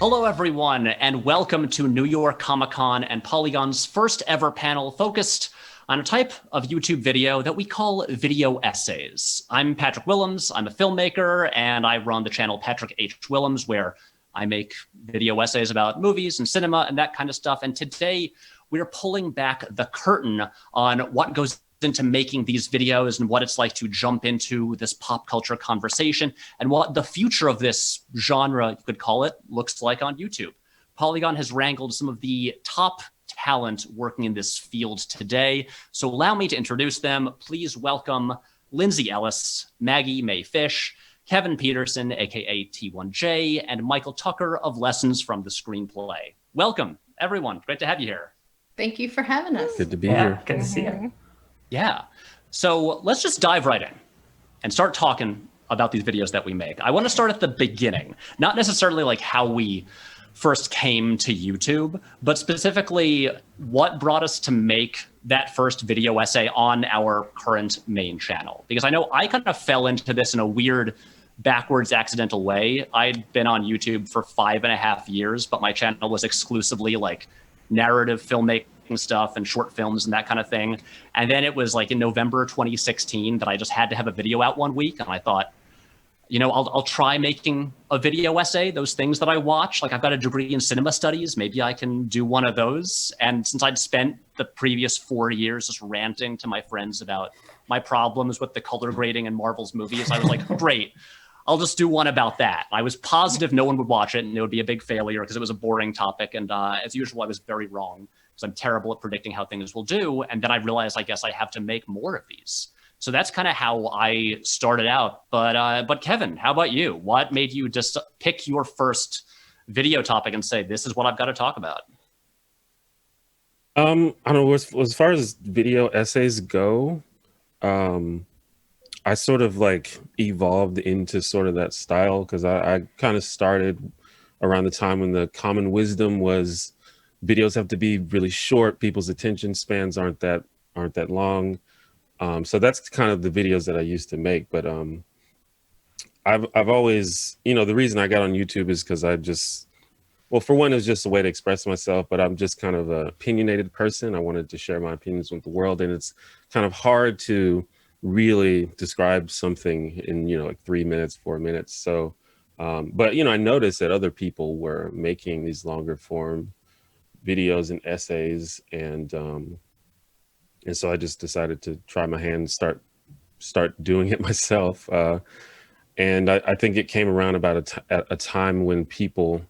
Hello, everyone, and welcome to New York Comic Con and Polygon's first ever panel focused on a type of YouTube video that we call video essays. I'm Patrick Willems, I'm a filmmaker, and I run the channel Patrick H. Willems, where I make video essays about movies and cinema and that kind of stuff. And today we're pulling back the curtain on what goes into making these videos and what it's like to jump into this pop culture conversation and what the future of this genre, you could call it, looks like on YouTube. Polygon has wrangled some of the top talent working in this field today. So allow me to introduce them. Please welcome Lindsay Ellis, Maggie Mae Fish, Kevin Peterson, aka T1J, and Michael Tucker of Lessons from the Screenplay. Welcome, everyone. Great to have you here. Thank you for having us. Good to be here. Good to see you. Yeah. So let's just dive right in and start talking about these videos that we make. I want to start at the beginning, not necessarily like how we first came to YouTube, but specifically what brought us to make that first video essay on our current main channel. Because I know I kind of fell into this in a weird, backwards, accidental way. I'd been on YouTube for 5.5 years, but my channel was exclusively like narrative filmmaking stuff and short films and that kind of thing. And then it was like in November 2016 that I just had to have a video out one week. And I thought, you know, I'll try making a video essay, those things that I watch. Like I've got a degree in cinema studies. Maybe I can do one of those. And since I'd spent the previous 4 years just ranting to my friends about my problems with the color grading in Marvel's movies, I was like, great, I'll just do one about that. I was positive no one would watch it and it would be a big failure because it was a boring topic. And as usual, I was very wrong because I'm terrible at predicting how things will do. And then I realized, I guess I have to make more of these. So that's kind of how I started out. But Kevin, how about you? What made you just pick your first video topic and say, this is what I've got to talk about? I don't know, as far as video essays go, I sort of like evolved into sort of that style because I kind of started around the time when the common wisdom was videos have to be really short. People's attention spans aren't that long. So that's kind of the videos that I used to make. But I've always, you know, the reason I got on YouTube is because I just, well, for one, it was just a way to express myself, but I'm just kind of an opinionated person. I wanted to share my opinions with the world, and it's kind of hard to really describe something in, you know, like 3 minutes, 4 minutes. So, but, you know, I noticed that other people were making these longer form videos and essays, and so I just decided to try my hand and start doing it myself. And I think it came around about a time when people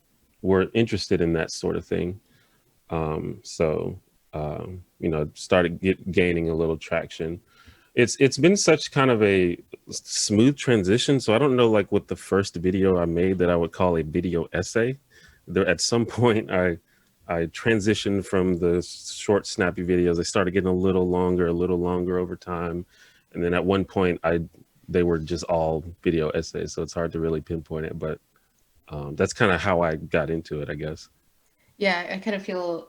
were interested in that sort of thing. So, you know, started gaining a little traction. It's been such kind of a smooth transition. So I don't know like what the first video I made that I would call a video essay. There, at some point I transitioned from the short snappy videos. They started getting a little longer over time. And then at one point they were just all video essays. So it's hard to really pinpoint it, but that's kind of how I got into it, I guess. Yeah, I kind of feel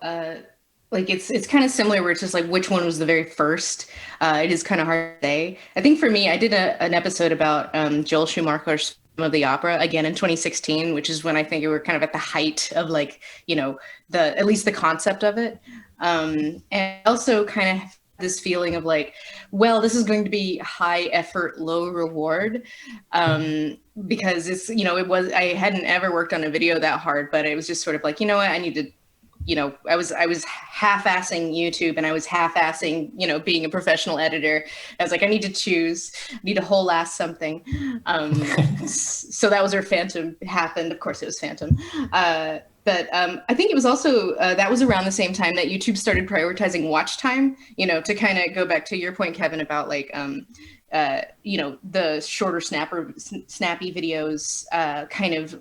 like it's kind of similar where it's just like which one was the very first. It is kind of hard to say. I think for me, I did an episode about Joel Schumacher's Phantom of the Opera again in 2016, which is when I think we were kind of at the height of like, you know, at least the concept of it. And also kind of this feeling of like, well, this is going to be high effort, low reward, because it's, you know, I hadn't ever worked on a video that hard, but it was just sort of like, you know what, I need to, you know, I was half-assing YouTube and I was half-assing, you know, being a professional editor. I was like, I need to whole ass something. So that was where Phantom happened. Of course it was Phantom. But I think it was also, that was around the same time that YouTube started prioritizing watch time, you know, to kind of go back to your point, Kevin, about like, you know, the shorter snappy videos kind of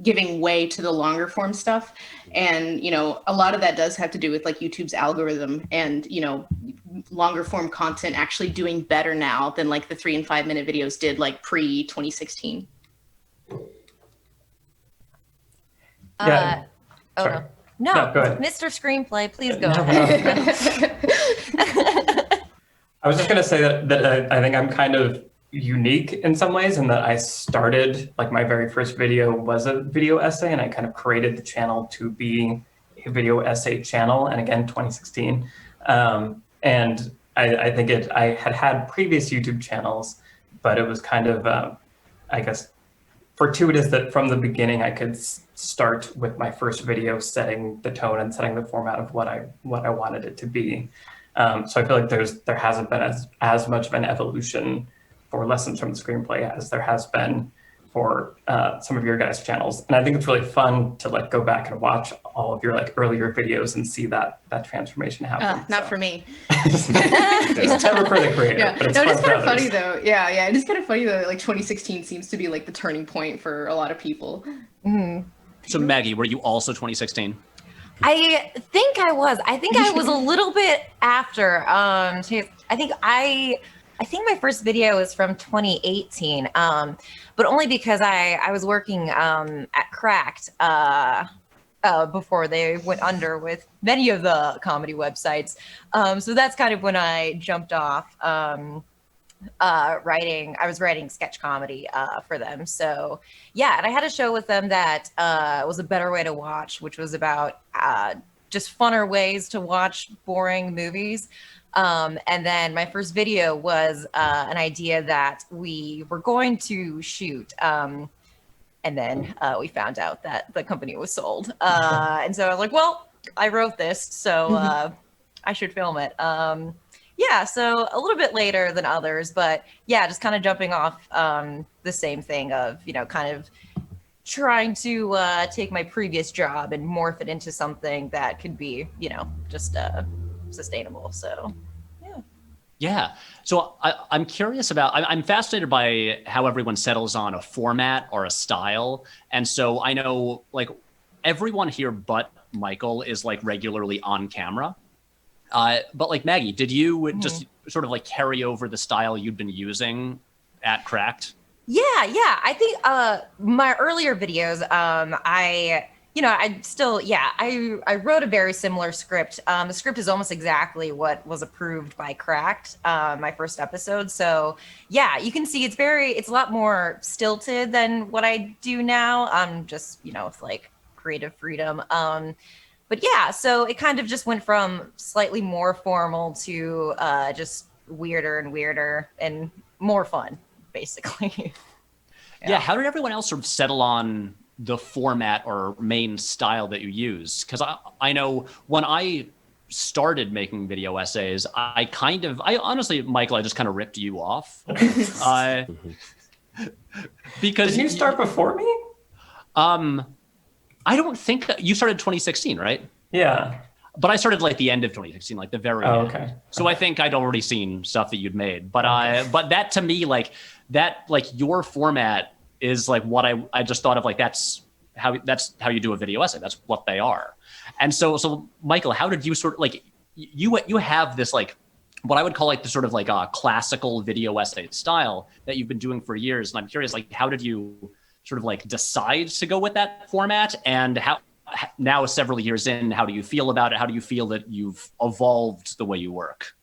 giving way to the longer form stuff. And, you know, a lot of that does have to do with like YouTube's algorithm and, you know, longer form content actually doing better now than like the 3 and 5 minute videos did like pre 2016. Yeah. No, go ahead. Mr. Screenplay, please go No, ahead. I was just going to say that I think I'm kind of unique in some ways in that I started, like my very first video was a video essay, and I kind of created the channel to be a video essay channel, and again, 2016. And I think I had previous YouTube channels, but it was kind of, I guess, fortuitous that from the beginning I could start with my first video setting the tone and setting the format of what I wanted it to be. So I feel like there hasn't been as much of an evolution for Lessons from the Screenplay as there has been for some of your guys' channels. And I think it's really fun to like go back and watch all of your like earlier videos and see that transformation happen. Not for me. It's never for the creator. Yeah, but it's no, fun it's for kind of others. funny though. Yeah, it is kind of funny though. Like 2016 seems to be like the turning point for a lot of people. So Maggie, were you also 2016? I think I was. I think I was a little bit after. I think my first video was from 2018, but only because I was working at Cracked before they went under with many of the comedy websites. So that's kind of when I jumped off writing. I was writing sketch comedy for them. So yeah, and I had a show with them that was A Better Way to Watch, which was about just funner ways to watch boring movies. And then my first video was an idea that we were going to shoot. And then we found out that the company was sold. And so I was like, well, I wrote this, so I should film it. Yeah, so a little bit later than others, but yeah, just kind of jumping off the same thing of, kind of trying to take my previous job and morph it into something that could be, just sustainable. So Yeah. So I'm curious about, I'm fascinated by how everyone settles on a format or a style. And so I know like everyone here but Michael is like regularly on camera. But like Maggie, did you just sort of like carry over the style you'd been using at Cracked? Yeah. I think my earlier videos, I wrote a very similar script. The script is almost exactly what was approved by Cracked, my first episode. So yeah, you can see it's a lot more stilted than what I do now. Just, with like creative freedom. But yeah, so it kind of just went from slightly more formal to just weirder and weirder and more fun, basically. Yeah. How did everyone else sort of settle on the format or main style that you use? Because I know when I started making video essays, I honestly, Michael, I just kind of ripped you off. Because Did you start before me? I don't think that you started 2016, right? Yeah. But I started like the end of 2016, like the very end. Okay. So I think I'd already seen stuff that you'd made. But but that to me, like your format is like what I just thought of, like that's how you do a video essay. That's what they are. And so Michael, how did you sort of like you have this like what I would call like the sort of like a classical video essay style that you've been doing for years. And I'm curious, like how did you sort of like decide to go with that format, and how now several years in, how do you feel about it? How do you feel that you've evolved the way you work?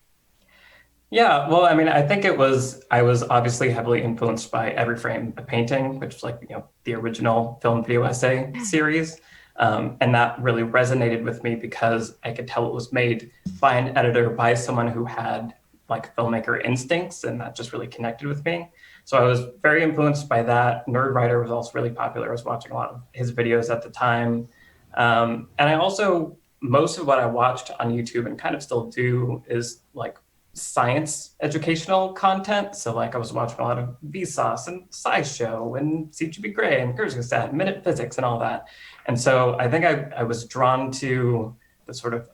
Yeah, well, I mean, I think I was obviously heavily influenced by Every Frame a Painting, which is like, the original film video essay series. And that really resonated with me because I could tell it was made by an editor, by someone who had like filmmaker instincts, and that just really connected with me. So I was very influenced by that. Nerd Writer was also really popular. I was watching a lot of his videos at the time. And I also, most of what I watched on YouTube and kind of still do is like science educational content. So like I was watching a lot of Vsauce and SciShow and CGP Grey and Kurzgesagt, Minute Physics and all that. And so I think I was drawn to the sort of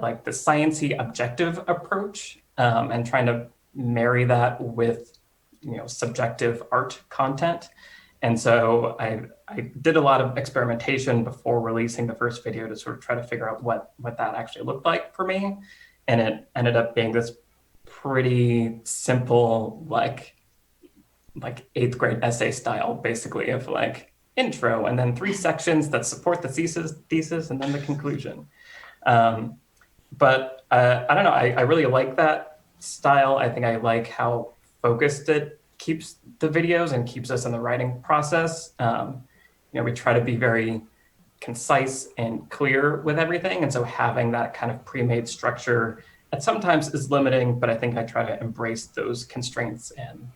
like the sciencey objective approach, and trying to marry that with subjective art content. And so I did a lot of experimentation before releasing the first video to sort of try to figure out what that actually looked like for me. And it ended up being this pretty simple, like 8th grade essay style, basically, of like intro and then 3 sections that support the thesis and then the conclusion. But I don't know, I really like that style. I think I like how focused it keeps the videos and keeps us in the writing process. We try to be very concise and clear with everything. And so having that kind of pre-made structure at sometimes is limiting, but I think I try to embrace those constraints and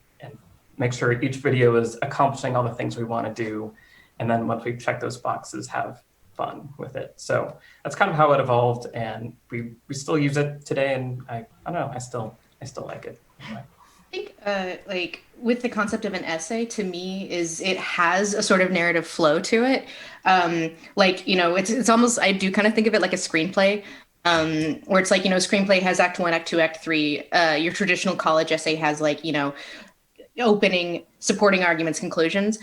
make sure each video is accomplishing all the things we want to do. And then once we check those boxes, have fun with it. So that's kind of how it evolved, and we still use it today. And I don't know, I still like it. Anyway. I think with the concept of an essay, to me, is it has a sort of narrative flow to it. It's almost, I do kind of think of it like a screenplay, where it's like, screenplay has act 1, act 2, act 3. Your traditional college essay has opening, supporting arguments, conclusions.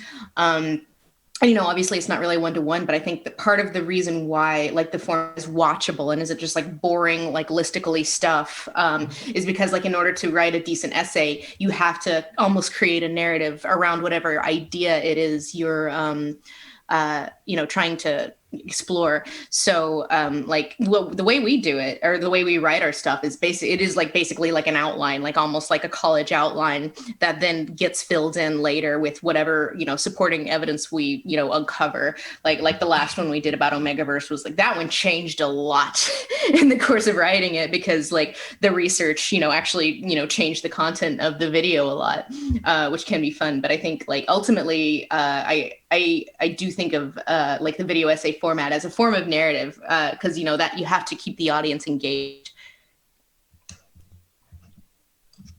Obviously it's not really one-to-one, but I think that part of the reason why the form is watchable and isn't just boring, listically stuff, is because in order to write a decent essay, you have to almost create a narrative around whatever idea it is you're, trying to explore. So the way we do it, or the way we write our stuff, is basically an outline, almost like a college outline that then gets filled in later with whatever supporting evidence we uncover. Like the last one we did about Omegaverse was that one changed a lot in the course of writing it, because the research actually changed the content of the video a lot, which can be fun. But I think ultimately I do think of the video essay format as a form of narrative, because that you have to keep the audience engaged.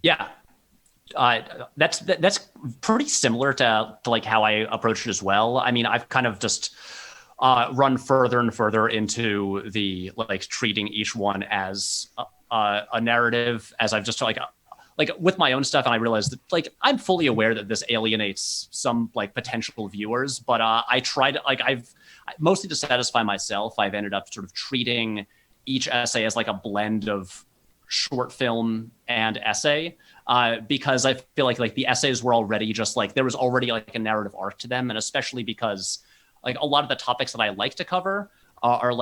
Yeah, that's pretty similar to how I approach it as well. I mean, I've kind of just run further and further into the treating each one as a narrative, as I've just with my own stuff, and I realized that I'm fully aware that this alienates some potential viewers, but I tried I've mostly to satisfy myself, I've ended up sort of treating each essay as a blend of short film and essay, because I feel like the essays were already just there was already a narrative arc to them, and especially because a lot of the topics that I like to cover are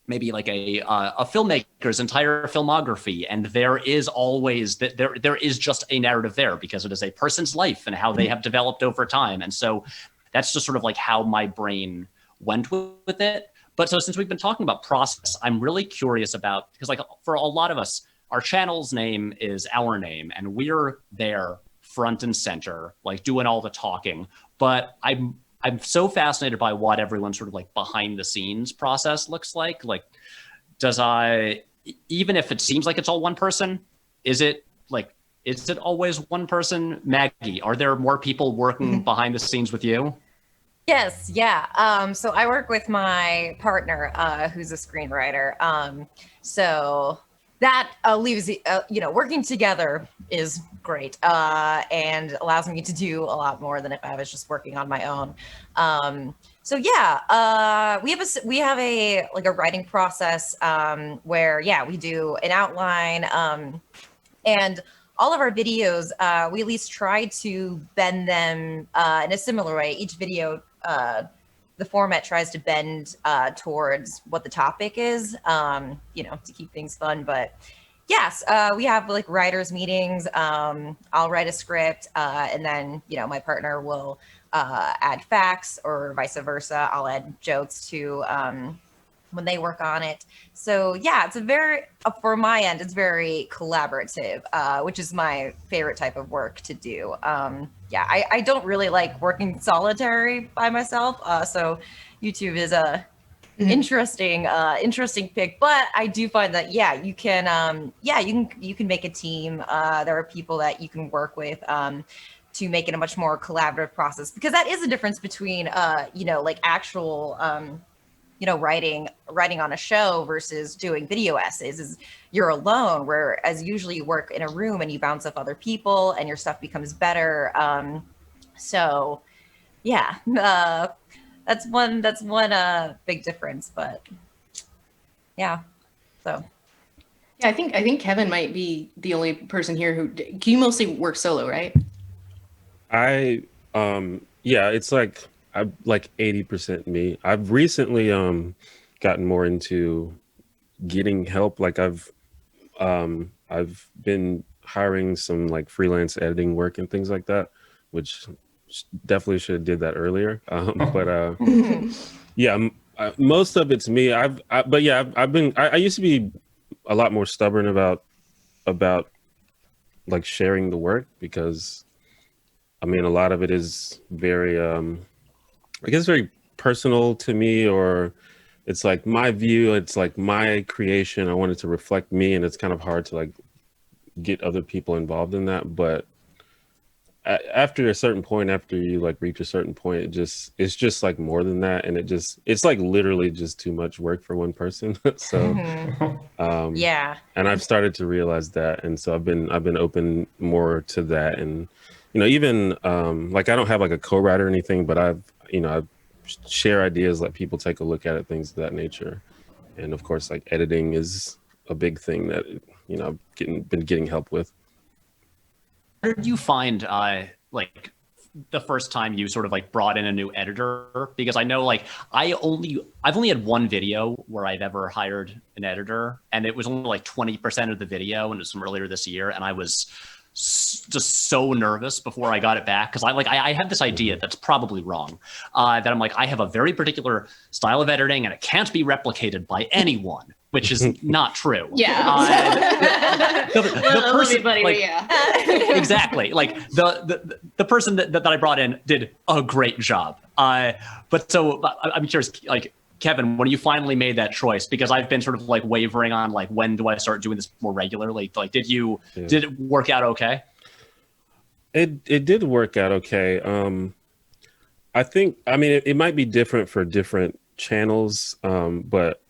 maybe a filmmaker's entire filmography, and there is always that there is just a narrative there because it is a person's life and how they have developed over time. And so that's just sort of how my brain went with it. But so since we've been talking about process, I'm really curious about, because for a lot of us, our channel's name is our name, and we're there front and center, doing all the talking. But I'm so fascinated by what everyone's sort of behind the scenes process looks like. Even if it seems like it's all one person, is it always one person? Maggie, are there more people working behind the scenes with you? Yes, yeah. So I work with my partner, who's a screenwriter. So that leaves, working together is great, and allows me to do a lot more than if I was just working on my own. So yeah, we have a writing process, where we do an outline, and all of our videos, we at least try to bend them in a similar way. Each video, the format tries to bend towards what the topic is, to keep things fun. But yes, we have writers meetings. I'll write a script, and then my partner will add facts, or vice versa. I'll add jokes to when they work on it. So yeah, it's a very, for my end, it's very collaborative, which is my favorite type of work to do. I don't really like working solitary by myself. So YouTube is a interesting pick, but I do find that, you can make a team. There are people that you can work with, to make it a much more collaborative process, because that is the difference between, actual, writing on a show versus doing video essays. Is you're alone, whereas usually you work in a room and you bounce off other people and your stuff becomes better. So yeah, that's one big difference. But yeah, so yeah, I think Kevin might be the only person here who you mostly work solo, right? It's I'm 80% me. I've recently gotten more into getting help. I've been hiring some like freelance editing work and things like that, which definitely should have did that earlier. But yeah, most of it's me. But yeah, I used to be a lot more stubborn about like sharing the work, because I mean, a lot of it is very, I guess, very personal to me, or it's like my view, it's like my creation. I want it to reflect me, and it's kind of hard to like get other people involved in that. But after a certain point, after you like reach a certain point, it's just like more than that, and it's like literally just too much work for one person. So Yeah. and I've started to realize that, and so I've been open more to that. And even like I don't have like a co-writer or anything, but I share ideas, let people take a look at it, things of that nature. And of course, like editing is a big thing that I've been getting help with. How did you find like the first time you sort of like brought in a new editor? Because I know like I've only had one video where I've ever hired an editor, and it was only like 20% of the video, and it was from earlier this year, and I was just so nervous before I got it back, because I have this idea that's probably wrong, that I'm like, I have a very particular style of editing and it can't be replicated by anyone, which is not true. Yeah. The person, buddy, like, yeah. exactly, like the person that I brought in did a great job. But so I'm curious, like, Kevin, when you finally made that choice, because I've been sort of like wavering on like, when do I start doing this more regularly? Like, did it work out okay? It did work out okay. I think, I mean, it might be different for different channels, but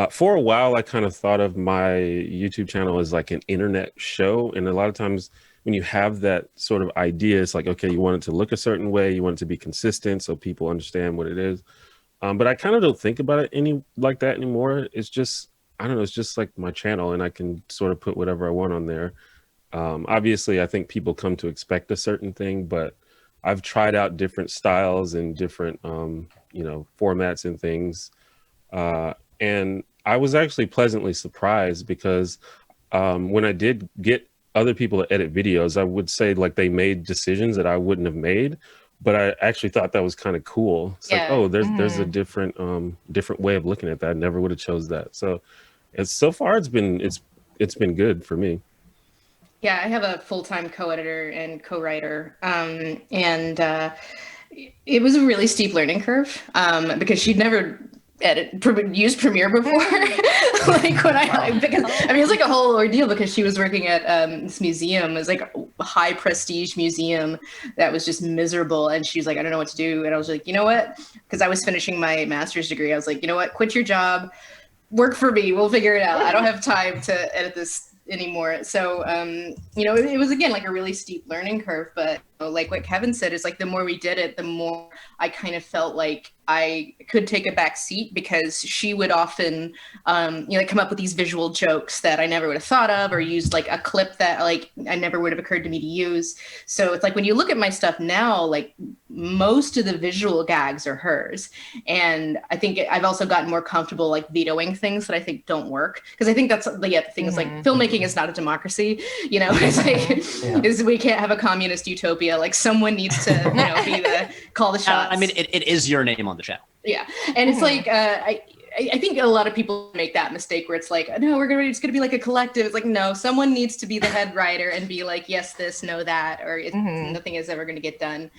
for a while I kind of thought of my YouTube channel as like an internet show. And a lot of times when you have that sort of idea, it's like, okay, you want it to look a certain way, you want it to be consistent so people understand what it is. But I kind of don't think about it like that anymore. It's just, I don't know, it's just like my channel, and I can sort of put whatever I want on there. Obviously, I think people come to expect a certain thing, but I've tried out different styles and different, formats and things. And I was actually pleasantly surprised, because when I did get other people to edit videos, I would say like they made decisions that I wouldn't have made. But I actually thought that was kind of cool. It's like, oh, there's a different way of looking at that. I never would have chose that. So so far it's been good for me. Yeah, I have a full-time co-editor and co-writer, and it was a really steep learning curve, because she'd never used Premiere before. Like when because I mean, it was like a whole ordeal, because she was working at this museum. It was like a high prestige museum that was just miserable, and she was like, I don't know what to do. And I was like, you know what? Because I was finishing my master's degree. I was like, you know what? Quit your job, work for me. We'll figure it out. I don't have time to edit this anymore. So it was again like a really steep learning curve, but like what Kevin said, is like the more we did it, the more I kind of felt like I could take a back seat, because she would often like come up with these visual jokes that I never would have thought of, or used like a clip that like I never would have occurred to me to use. So it's like when you look at my stuff now, like most of the visual gags are hers. And I think I've also gotten more comfortable like vetoing things that I think don't work, because I think that's the thing is like filmmaking is not a democracy. It's like is we can't have a communist utopia. Like someone needs to be the call the shots. I mean, it is your name on the channel. Yeah, and it's like I think a lot of people make that mistake where it's like, no, it's gonna be like a collective. It's like, no, someone needs to be the head writer and be like, yes, this, no, that, or nothing is ever gonna get done.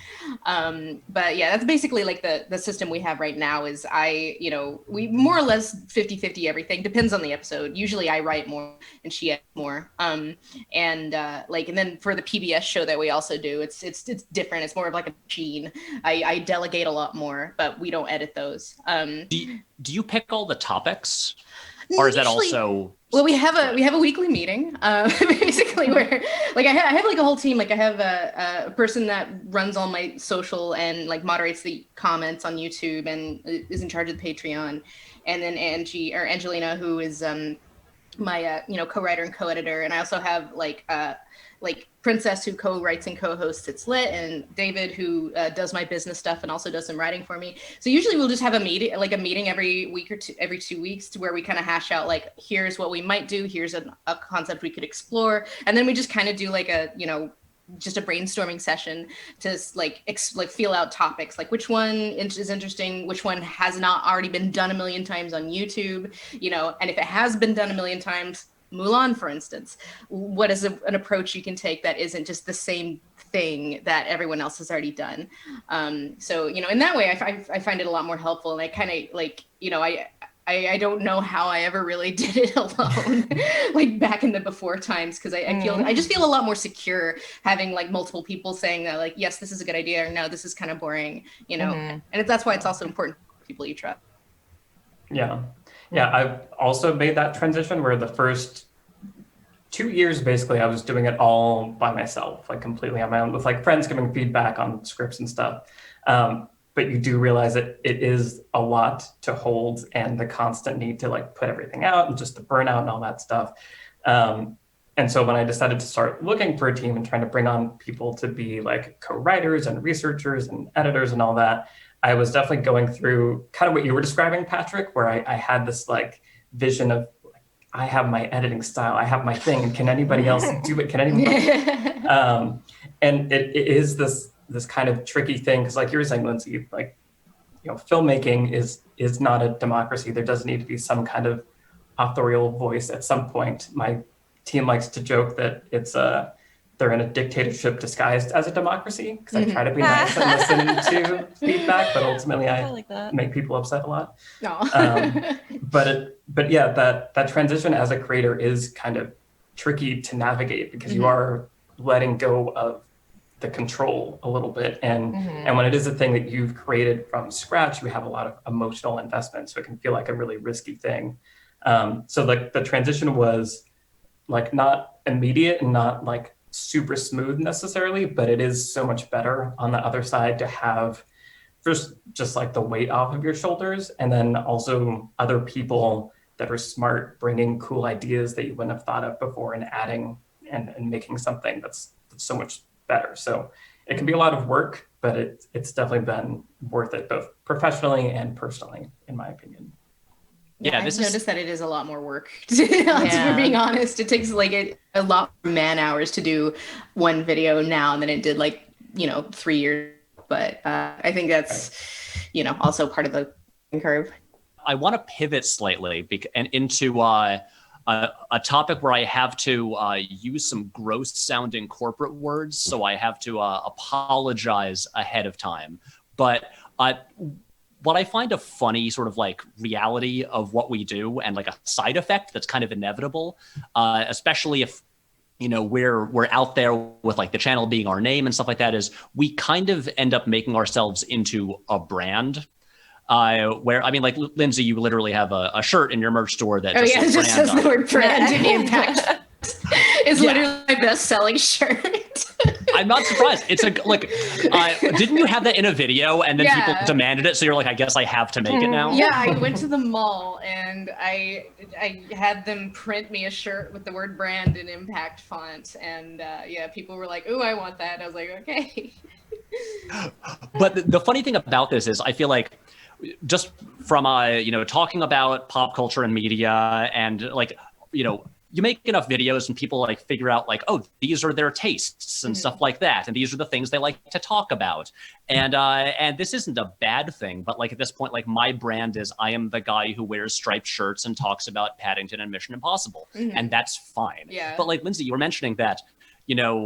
But yeah, that's basically like the system we have right now. Is we more or less 50-50 everything. Depends on the episode. Usually I write more and she edits more. And then for the PBS show that we also do, it's different. It's more of like a machine. I delegate a lot more, but we don't edit those. Do you pick all the topics, or is that also? Well, we have a weekly meeting, basically, where like I have like a whole team. Like I have a person that runs all my social and like moderates the comments on YouTube and is in charge of the Patreon, and then Angelina, who is my co-writer and co-editor, and I also have like like Princess, who co-writes and co-hosts It's Lit, and David, who does my business stuff and also does some writing for me. So usually we'll just have a meeting every week or two, every 2 weeks, to where we kind of hash out like, here's what we might do, here's a concept we could explore, and then we just kind of do like a, you know, just a brainstorming session to like feel out topics, like which one is interesting, which one has not already been done a million times on YouTube, you know, and if it has been done a million times, Mulan, for instance, what is an approach you can take that isn't just the same thing that everyone else has already done? So, you know, in that way, I find it a lot more helpful, and I kind of like, you know, I don't know how I ever really did it alone, like back in the before times, because I just feel a lot more secure having like multiple people saying that, like, yes, this is a good idea, or no, this is kind of boring, you know, and that's why it's also important for people you trust. Yeah. Yeah, I've also made that transition where the first 2 years, basically, I was doing it all by myself, like completely on my own, with like friends giving feedback on scripts and stuff. But you do realize that it is a lot to hold, and the constant need to like put everything out and just the burnout and all that stuff. And so when I decided to start looking for a team and trying to bring on people to be like co-writers and researchers and editors and all that, I was definitely going through kind of what you were describing, Patrick, where I had this like vision of, like, I have my editing style, I have my thing, and can anybody else do it? Can anyone? And it is this kind of tricky thing, because like you were saying, Lindsay, like, you know, filmmaking is not a democracy. There does need to be some kind of authorial voice at some point. My team likes to joke that it's they're in a dictatorship disguised as a democracy, because I try to be nice and listen to feedback, but ultimately I like make people upset a lot. But yeah, that transition as a creator is kind of tricky to navigate, because you are letting go of the control a little bit, and when it is a thing that you've created from scratch, you have a lot of emotional investment, so it can feel like a really risky thing. So like the transition was like not immediate and not like super smooth necessarily, but it is so much better on the other side to have first just like the weight off of your shoulders, and then also other people that are smart bringing cool ideas that you wouldn't have thought of before, and adding and making something that's so much better. So it can be a lot of work, but it's definitely been worth it, both professionally and personally, in my opinion. Yeah, I've noticed that it is a lot more work. For being honest, it takes like a lot more man hours to do one video now than it did like, you know, 3 years. But I think that's, you know, also part of the curve. I want to pivot slightly and into a topic where I have to use some gross sounding corporate words. So I have to apologize ahead of time. But what I find a funny sort of like reality of what we do, and like a side effect that's kind of inevitable, especially if, you know, we're out there with like the channel being our name and stuff like that, is we kind of end up making ourselves into a brand. Where, I mean, like, Lindsay, you literally have a shirt in your merch store that just says the word brand in impact. It's literally my best-selling shirt. I'm not surprised. It's didn't you have that in a video, and then people demanded it, so you're like, I guess I have to make it now? Yeah, I went to the mall and I had them print me a shirt with the word brand in impact font, and people were like, "Ooh, I want that." I was like, "Okay." But the funny thing about this is, I feel like, just from you know, talking about pop culture and media, and like, you know, you make enough videos and people like figure out like, oh, these are their tastes and stuff like that, and these are the things they like to talk about, and this isn't a bad thing, but like at this point, like, my brand is, I am the guy who wears striped shirts and talks about Paddington and Mission Impossible, and that's fine. But like, Lindsay, you were mentioning that, you know,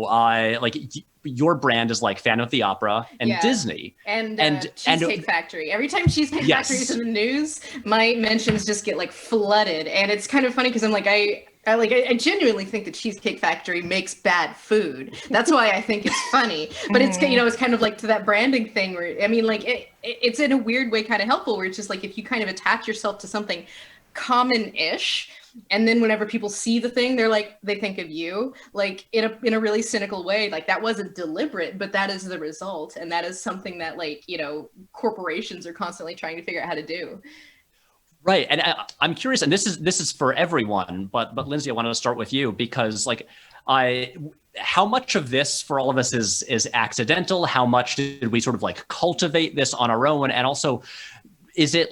like your brand is like Phantom of the Opera and Disney and Cheesecake Factory. Every time Cheesecake Factory is in the news, my mentions just get like flooded, and it's kind of funny because I'm like, I genuinely think that Cheesecake Factory makes bad food. That's why I think it's funny. But it's, you know, it's kind of like to that branding thing where, I mean, like it's in a weird way kind of helpful, where it's just like, if you kind of attach yourself to something common-ish, and then whenever people see the thing, they're like, they think of you, like in a really cynical way, like that wasn't deliberate, but that is the result. And that is something that, like, you know, corporations are constantly trying to figure out how to do. Right. And I'm curious, and this is for everyone, but Lindsay, I wanted to start with you, because like, how much of this for all of us is accidental? How much did we sort of like cultivate this on our own? And also, is it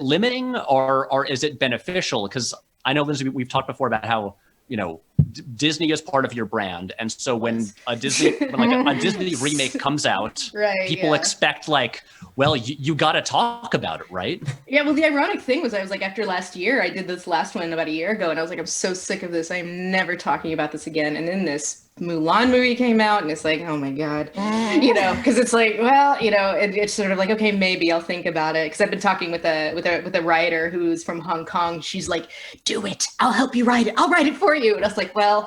limiting or is it beneficial? Because I know, Lindsay, we've talked before about how, you know, Disney is part of your brand, and so when a Disney remake comes out, right, people expect like, well, you got to talk about it, right? Yeah, well, the ironic thing was I was like, after last year, I did this last one about a year ago, and I was like, I'm so sick of this. I'm never talking about this again. And then this Mulan movie came out, and it's like, oh my God, you know, because it's like, well, you know, it's sort of like, okay, maybe I'll think about it. Because I've been talking with a writer who's from Hong Kong. She's like, do it. I'll help you write it. I'll write it for you. And I was like, well,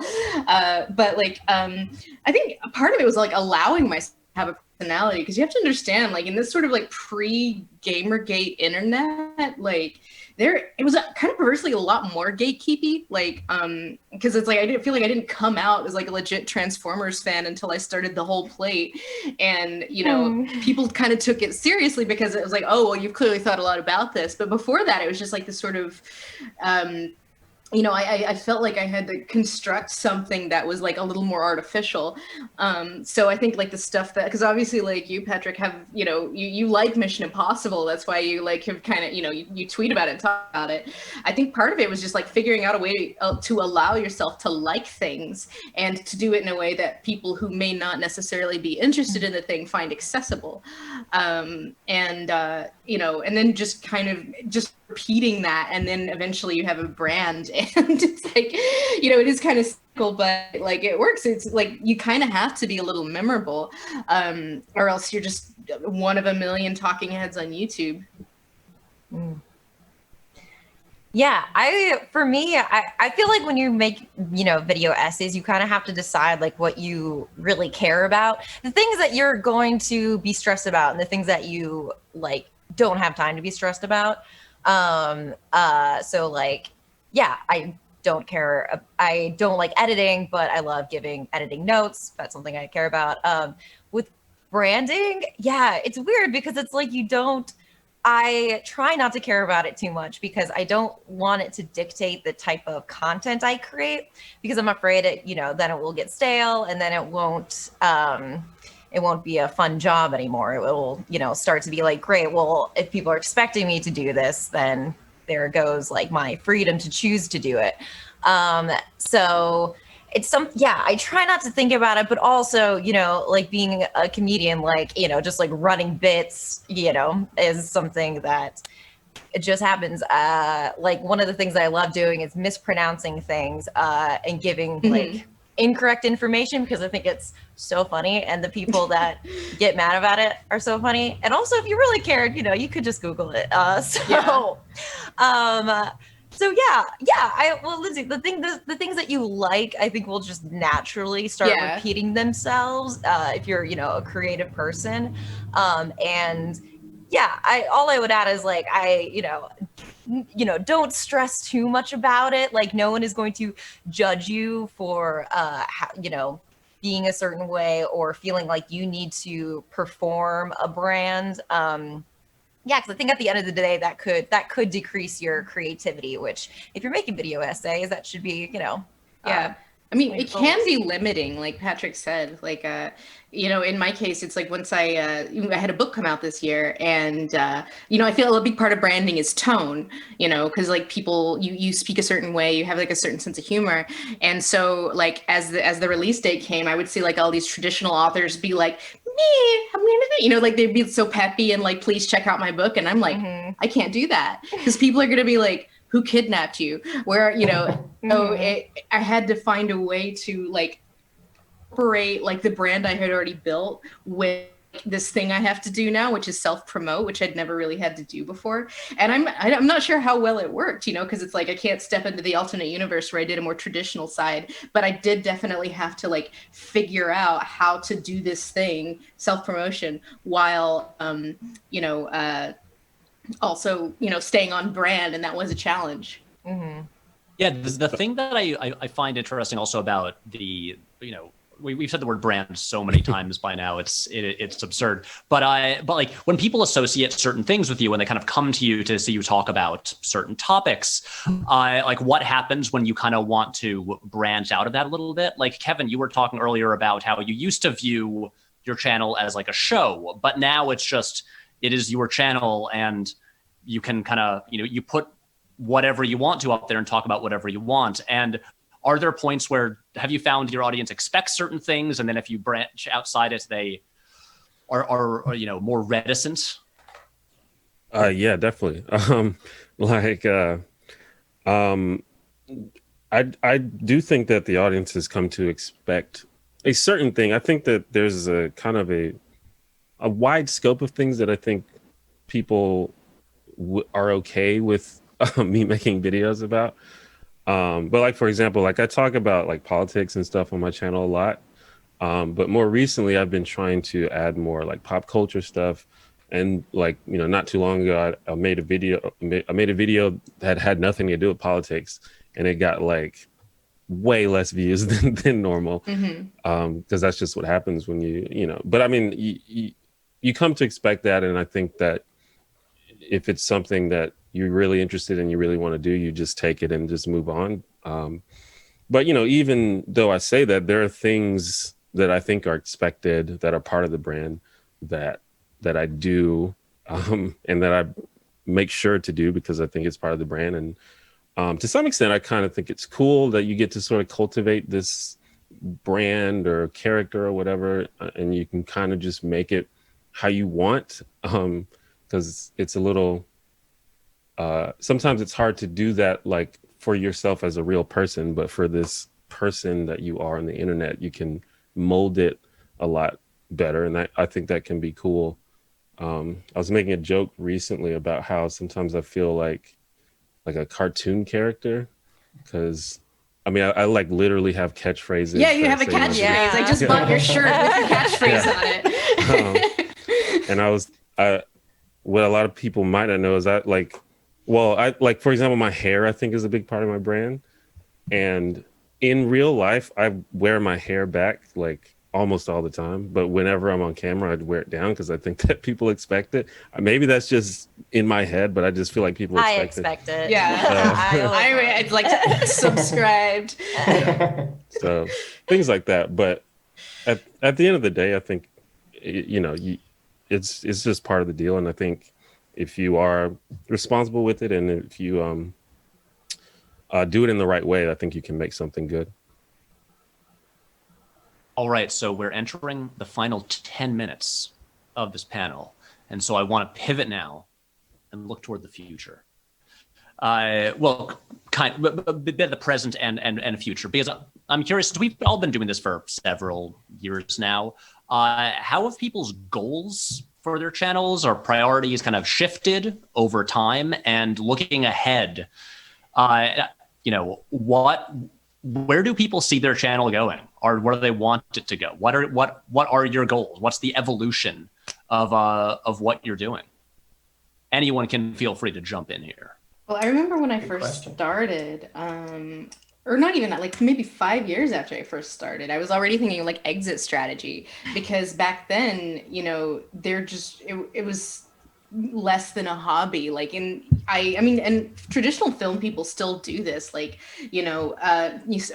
but like, I think part of it was like allowing myself to have a personality, because you have to understand, like in this sort of like pre-Gamergate internet, like it was kind of perversely a lot more gatekeepy, like because it's like I didn't feel like I didn't come out as like a legit Transformers fan until I started the whole plate, and you know people kind of took it seriously because it was like, oh well, you've clearly thought a lot about this. But before that, it was just like this sort of you know, I felt like I had to construct something that was like a little more artificial. So I think like the stuff that, because obviously like you, Patrick, have, you know, you like Mission Impossible. That's why you like have kind of, you know, you tweet about it and talk about it. I think part of it was just like figuring out a way to allow yourself to like things and to do it in a way that people who may not necessarily be interested in the thing find accessible. You know, and then just kind of just repeating that, and then eventually you have a brand, and it's like, you know, it is kind of simple, but like it works. It's like you kind of have to be a little memorable, or else you're just one of a million talking heads on YouTube. Yeah, for me, I feel like when you make, you know, video essays, you kind of have to decide like what you really care about, the things that you're going to be stressed about, and the things that you like don't have time to be stressed about. So like, yeah, I don't care. I don't like editing, but I love giving editing notes. That's something I care about. With branding, yeah, it's weird because it's like I try not to care about it too much because I don't want it to dictate the type of content I create, because I'm afraid then it will get stale, and then it won't be a fun job anymore. It will, start to be like, great, well, if people are expecting me to do this, then there goes like my freedom to choose to do it. So it's I try not to think about it, but also, like being a comedian, like, just like running bits, is something that it just happens. Like one of the things that I love doing is mispronouncing things, and giving like incorrect information, because I think it's so funny, and the people that get mad about it are so funny. And also, if you really cared, you could just Google it. Well, Lindsay, the things that you like, I think will just naturally start repeating themselves, if you're, a creative person. All I would add is like, don't stress too much about it. Like no one is going to judge you for, being a certain way or feeling like you need to perform a brand. Because I think at the end of the day, that could decrease your creativity, which if you're making video essays, that should be, I mean, it can be limiting, like Patrick said. Like, in my case, it's like once I had a book come out this year, and I feel a big part of branding is tone. Because like people, you speak a certain way, you have like a certain sense of humor, and so like as the release date came, I would see like all these traditional authors be like, like they'd be so peppy and like, please check out my book, and I'm like, I can't do that, because people are gonna be like, who kidnapped you? Where, I had to find a way to like operate like the brand I had already built with this thing I have to do now, which is self-promote, which I'd never really had to do before. And I'm not sure how well it worked, because it's like I can't step into the alternate universe where I did a more traditional side, but I did definitely have to like figure out how to do this thing, self-promotion, while also, staying on brand, and that was a challenge. Yeah, the thing that I find interesting also about the we've said the word brand so many times by now, it's absurd. But like when people associate certain things with you, when they kind of come to you to see you talk about certain topics, like what happens when you kind of want to branch out of that a little bit? Like Kevin, you were talking earlier about how you used to view your channel as like a show, but now it is your channel, and you can kind of, you put whatever you want to up there and talk about whatever you want. And are there points where have you found your audience expects certain things, and then if you branch outside it, they are more reticent? Yeah, definitely. I do think that the audience has come to expect a certain thing. I think that there's a kind of a wide scope of things that I think people are okay with me making videos about. But like, for example, like I talk about like politics and stuff on my channel a lot. But more recently, I've been trying to add more like pop culture stuff. And like, not too long ago, I made a video that had nothing to do with politics, and it got like way less views than normal. Because that's just what happens when but I mean, you come to expect that. And I think that if it's something that you're really interested in, you really want to do, you just take it and just move on. But, even though I say that, there are things that I think are expected that are part of the brand that I do, and that I make sure to do because I think it's part of the brand. And to some extent, I kind of think it's cool that you get to sort of cultivate this brand or character or whatever, and you can kind of just make it how you want, because it's a little, sometimes it's hard to do that like for yourself as a real person, but for this person that you are on the internet, you can mold it a lot better. And I think that can be cool. I was making a joke recently about how sometimes I feel like a cartoon character, because I mean, I like literally have catchphrases. Yeah, you have a catchphrase. Yeah. I just bought your shirt with your catchphrase on it. And what a lot of people might not know is that for example, my hair, I think, is a big part of my brand. And in real life, I wear my hair back like almost all the time. But whenever I'm on camera, I'd wear it down because I think that people expect it. Maybe that's just in my head, but I just feel like people expect it. Yeah. I'd like to subscribed. So things like that. But at the end of the day, I think, it's just part of the deal. And I think if you are responsible with it, and if you do it in the right way, I think you can make something good. All right, so we're entering the final 10 minutes of this panel. And so I want to pivot now and look toward the future. Well, kind of the present and future, because I'm curious, we've all been doing this for several years now. How have people's goals for their channels or priorities kind of shifted over time? And looking ahead, where do people see their channel going, or where do they want it to go? What are your goals? What's the evolution of what you're doing? Anyone can feel free to jump in here. Well, I remember when I first started, or not even that, like maybe 5 years after I first started, I was already thinking like exit strategy, because back then, it was less than a hobby. Like I mean, and traditional film people still do this. Like,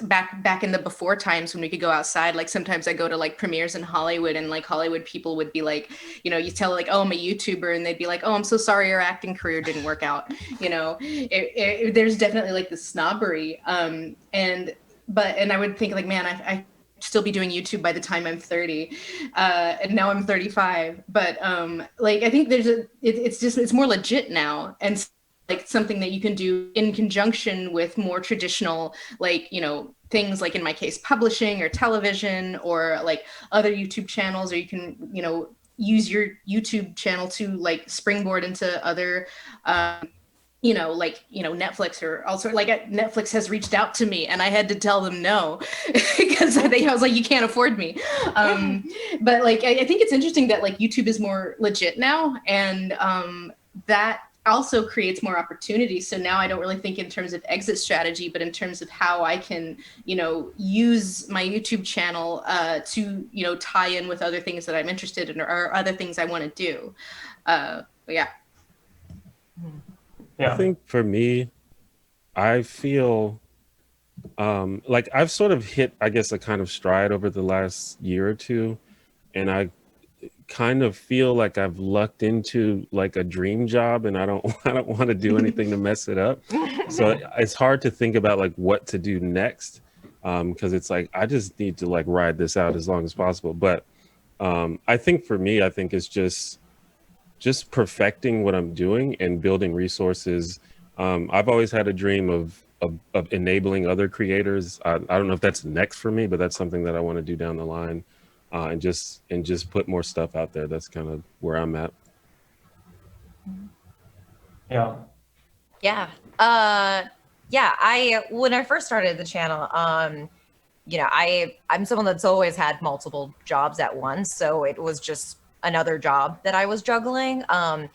back in the before times when we could go outside, like sometimes I go to like premieres in Hollywood, and like Hollywood people would be like, you tell like, oh, I'm a YouTuber, and they'd be like, oh, I'm so sorry your acting career didn't work out. There's definitely like the snobbery. And I would think like, man, I still be doing YouTube by the time I'm 30, and now I'm 35. But I think it's more legit now, and like something that you can do in conjunction with more traditional, things like in my case, publishing or television or like other YouTube channels, or you can use your YouTube channel to like springboard into other. Netflix, or also like Netflix has reached out to me and I had to tell them no because I was like, you can't afford me. But like, I think it's interesting that like YouTube is more legit now, and that also creates more opportunities. So now I don't really think in terms of exit strategy, but in terms of how I can, use my YouTube channel to, tie in with other things that I'm interested in or other things I want to do. But yeah. I think for me, I feel like I've sort of hit, I guess, a kind of stride over the last year or two. And I kind of feel like I've lucked into like a dream job, and I don't want to do anything to mess it up. So it's hard to think about like what to do next, because it's like I just need to like ride this out as long as possible. But I think for me, I think it's just perfecting what I'm doing and building resources. I've always had a dream of enabling other creators. I don't know if that's next for me, but that's something that I want to do down the line. And just put more stuff out there. That's kind of where I'm at. Yeah. Yeah. When I first started the channel, I'm someone that's always had multiple jobs at once. So it was just another job that I was juggling. And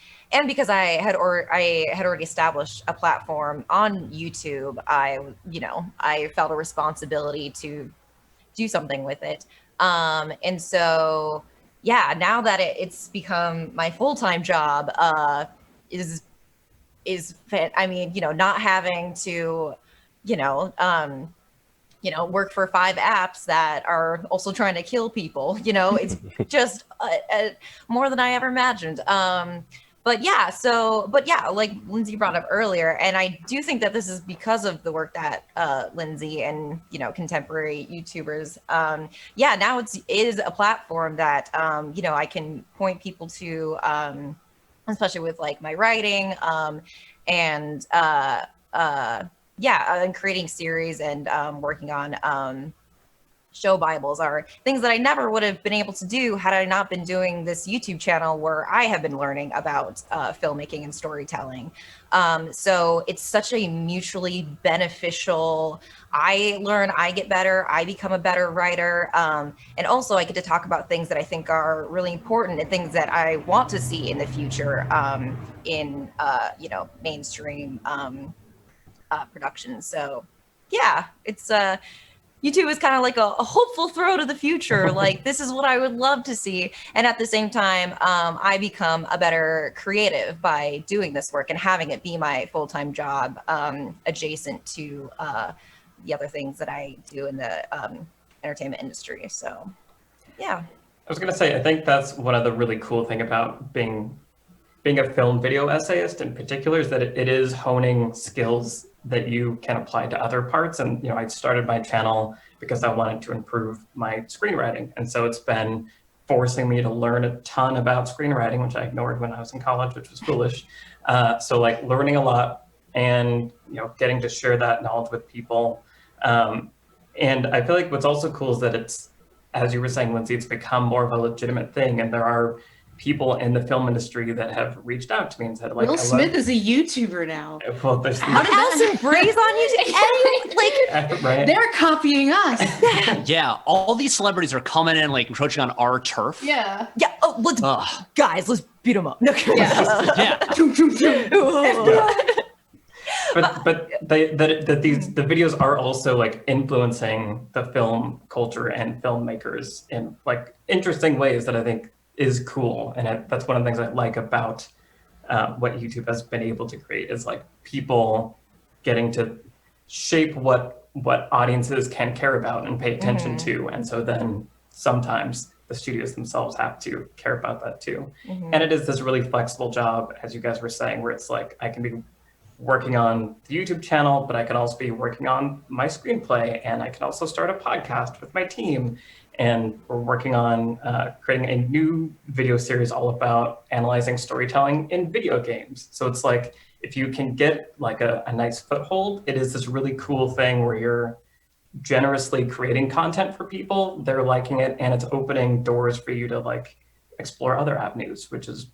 because I had already established a platform on YouTube, I felt a responsibility to do something with it. And so, now that it's become my full-time job, not having to, work for 5 apps that are also trying to kill people, it's just more than I ever imagined. Like Lindsay brought up earlier, and I do think that this is because of the work that Lindsay and contemporary YouTubers. Now it is a platform that I can point people to, especially with like my writing, and creating series and working on show Bibles are things that I never would have been able to do had I not been doing this YouTube channel where I have been learning about filmmaking and storytelling. So it's such a mutually beneficial, I learn, I get better, I become a better writer. And also I get to talk about things that I think are really important and things that I want to see in the future in mainstream production. So it's YouTube is kind of like a hopeful throw to the future. Like, this is what I would love to see. And at the same time, I become a better creative by doing this work and having it be my full-time job, adjacent to the other things that I do in the entertainment industry. So, yeah. I was going to say, I think that's one of the really cool thing about being a film video essayist in particular is that it is honing skills that you can apply to other parts. And, I started my channel because I wanted to improve my screenwriting. And so it's been forcing me to learn a ton about screenwriting, which I ignored when I was in college, which was foolish. So like learning a lot and, getting to share that knowledge with people. And I feel like what's also cool is that it's, as you were saying, Lindsay, it's become more of a legitimate thing. And there are people in the film industry that have reached out to me and said, like, Will Smith is a YouTuber now. Well, there's Alison Bray's on YouTube. right? They're copying us. Yeah, all these celebrities are coming in, like encroaching on our turf. Yeah. Yeah. Oh, let's beat them up. No. Yeah. But the videos are also like influencing the film culture and filmmakers in like interesting ways that I think is cool. And that's one of the things I like about what YouTube has been able to create is like people getting to shape what audiences can care about and pay attention to. And so then sometimes the studios themselves have to care about that too. And it is this really flexible job, as you guys were saying, where it's like I can be working on the YouTube channel, but I can also be working on my screenplay, and I can also start a podcast with my team. And we're working on creating a new video series all about analyzing storytelling in video games. So it's like, if you can get like a nice foothold, it is this really cool thing where you're generously creating content for people, they're liking it, and it's opening doors for you to like explore other avenues, which is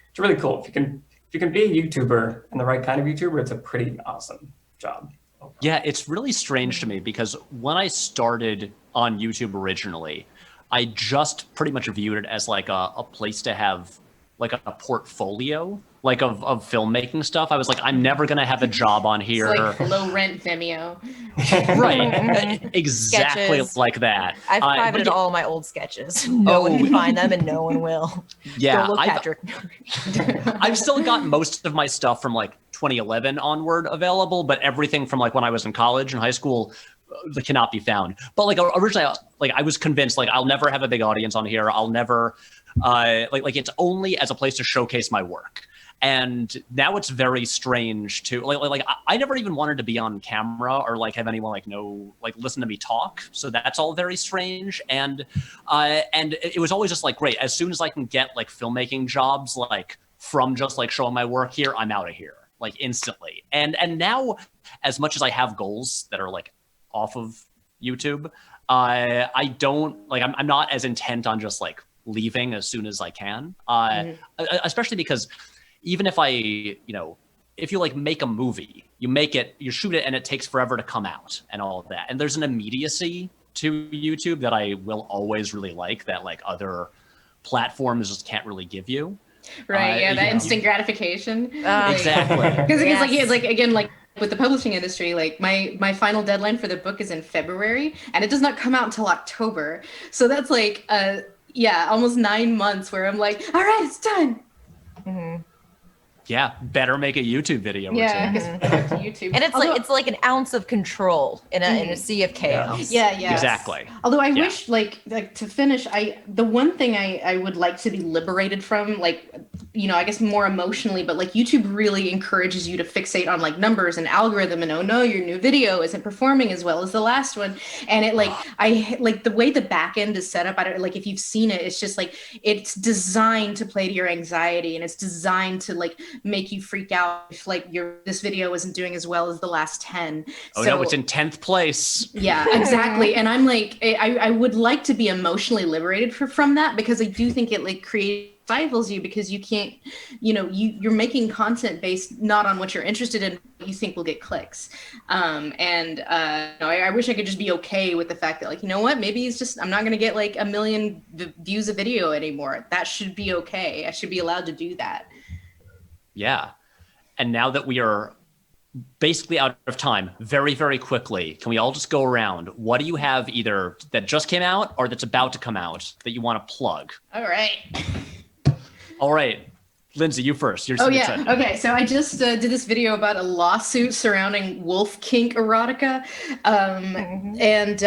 it's really cool. If you can be a YouTuber and the right kind of YouTuber, it's a pretty awesome job. Yeah, it's really strange to me because when I started on YouTube originally, I just pretty much viewed it as like a place to have like a portfolio, like of filmmaking stuff. I was like, I'm never gonna have a job on here. It's like low rent Vimeo. Right, exactly Sketches. like that. I've But privated yeah, all my old sketches. No one can find them, and no one will. yeah, Go look, Patrick. I've still got most of my stuff from like 2011 onward available, but everything from like when I was in college and high school cannot be found. But like originally, like I was convinced like I'll never have a big audience on here. I'll never like it's only as a place to showcase my work. And now it's very strange to like I never even wanted to be on camera or like have anyone like listen to me talk. So that's all very strange. And it was always just like great. As soon as I can get like filmmaking jobs like from just like showing my work here, I'm out of here like instantly. And now as much as I have goals that are like off of YouTube, I don't like I'm not as intent on just like leaving as soon as I can. Especially because even if if you like make a movie, you shoot it and it takes forever to come out and all of that. And there's an immediacy to YouTube that I will always really like that like other platforms just can't really give you. Right. Yeah. That instant gratification. Exactly. Because it's like, again, like with the publishing industry, like my final deadline for the book is in February and it does not come out until October. So that's like, almost 9 months where I'm like, all right, it's done. Mm-hmm. Yeah, better make a YouTube video. Yeah, I guess to YouTube. And it's like an ounce of control in a sea of chaos. Yeah, exactly. Although I wish, like to finish, the one thing I would like to be liberated from, like, I guess more emotionally, but like YouTube really encourages you to fixate on like numbers and algorithm and, oh no, your new video isn't performing as well as the last one. And it I like the way the back end is set up. I don't like if you've seen it, it's just like it's designed to play to your anxiety and it's designed to like make you freak out if like this video isn't doing as well as the last 10. Oh no, it's in 10th place. Yeah, exactly. And I'm like, I would like to be emotionally liberated from that because I do think it like stifles you because you can't, you're making content based not on what you're interested in, what you think will get clicks. I wish I could just be okay with the fact that like, you know what, maybe it's just, I'm not going to get like 1 million views a video anymore. That should be okay. I should be allowed to do that. Yeah. And now that we are basically out of time, very, very quickly, can we all just go around? What do you have either that just came out or that's about to come out that you want to plug? All right. All right. Lindsay, you first. You're excited. Okay. So I just did this video about a lawsuit surrounding wolf kink erotica. And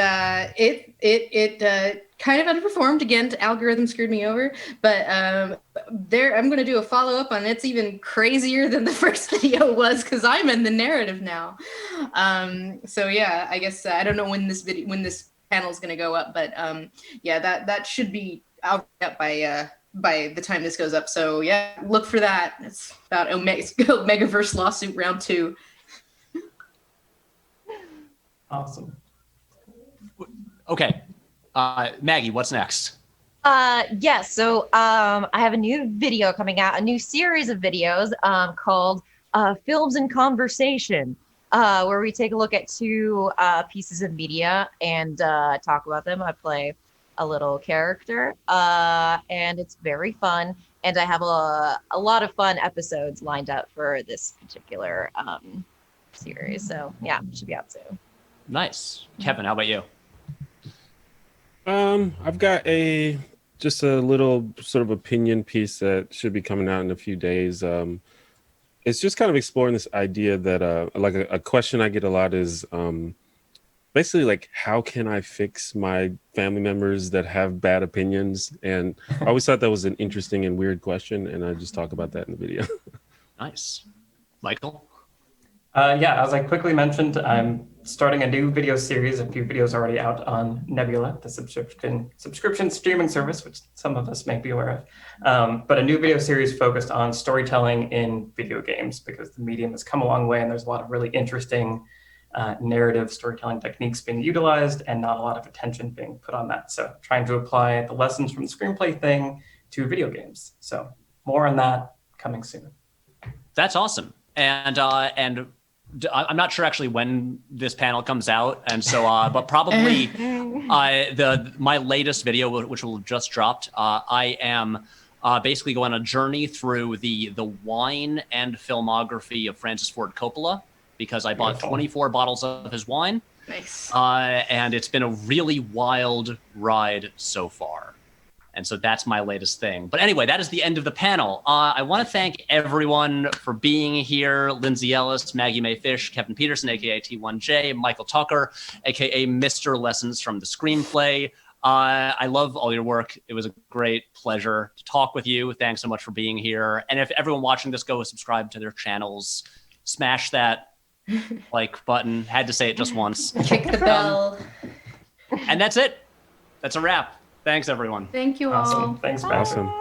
it kind of underperformed. Again, the algorithm screwed me over. But I'm going to do a follow-up on it's even crazier than the first video was because I'm in the narrative now. So yeah, I guess I don't know when this panel is going to go up, but that should be out by the time this goes up. So yeah, look for that. It's about Omegaverse lawsuit round 2. Awesome. Okay. Maggie, what's next? Yes. So I have a new video coming out, a new series of videos called Films in Conversation, where we take a look at 2 pieces of media and talk about them. I play a little character, and it's very fun. And I have a lot of fun episodes lined up for this particular series. So yeah, it should be out soon. Nice. Kevin, how about you? I've got just a little sort of opinion piece that should be coming out in a few days. It's just kind of exploring this idea that like a question I get a lot is basically like, how can I fix my family members that have bad opinions? And I always thought that was an interesting and weird question, and I just talk about that in the video. Nice. Michael? As I quickly mentioned, I'm starting a new video series, a few videos already out on Nebula, the subscription streaming service, which some of us may be aware of. But a new video series focused on storytelling in video games, because the medium has come a long way and there's a lot of really interesting narrative storytelling techniques being utilized and not a lot of attention being put on that. So trying to apply the lessons from the screenplay thing to video games. So more on that coming soon. That's awesome. And I'm not sure actually when this panel comes out, and so but probably my latest video, which will just dropped. I am basically go on a journey through the wine and filmography of Francis Ford Coppola, because I bought 24 bottles of his wine. Nice. And it's been a really wild ride so far. And so that's my latest thing. But anyway, that is the end of the panel. I want to thank everyone for being here. Lindsay Ellis, Maggie Mae Fish, Kevin Peterson, aka T1J, Michael Tucker, aka Mr. Lessons from the Screenplay. I love all your work. It was a great pleasure to talk with you. Thanks so much for being here. And if everyone watching this, go subscribe to their channels, smash that like button. Had to say it just once. Click the bell. And that's it. That's a wrap. Thanks, everyone. Thank you all. Awesome. Thanks, Bye. Awesome.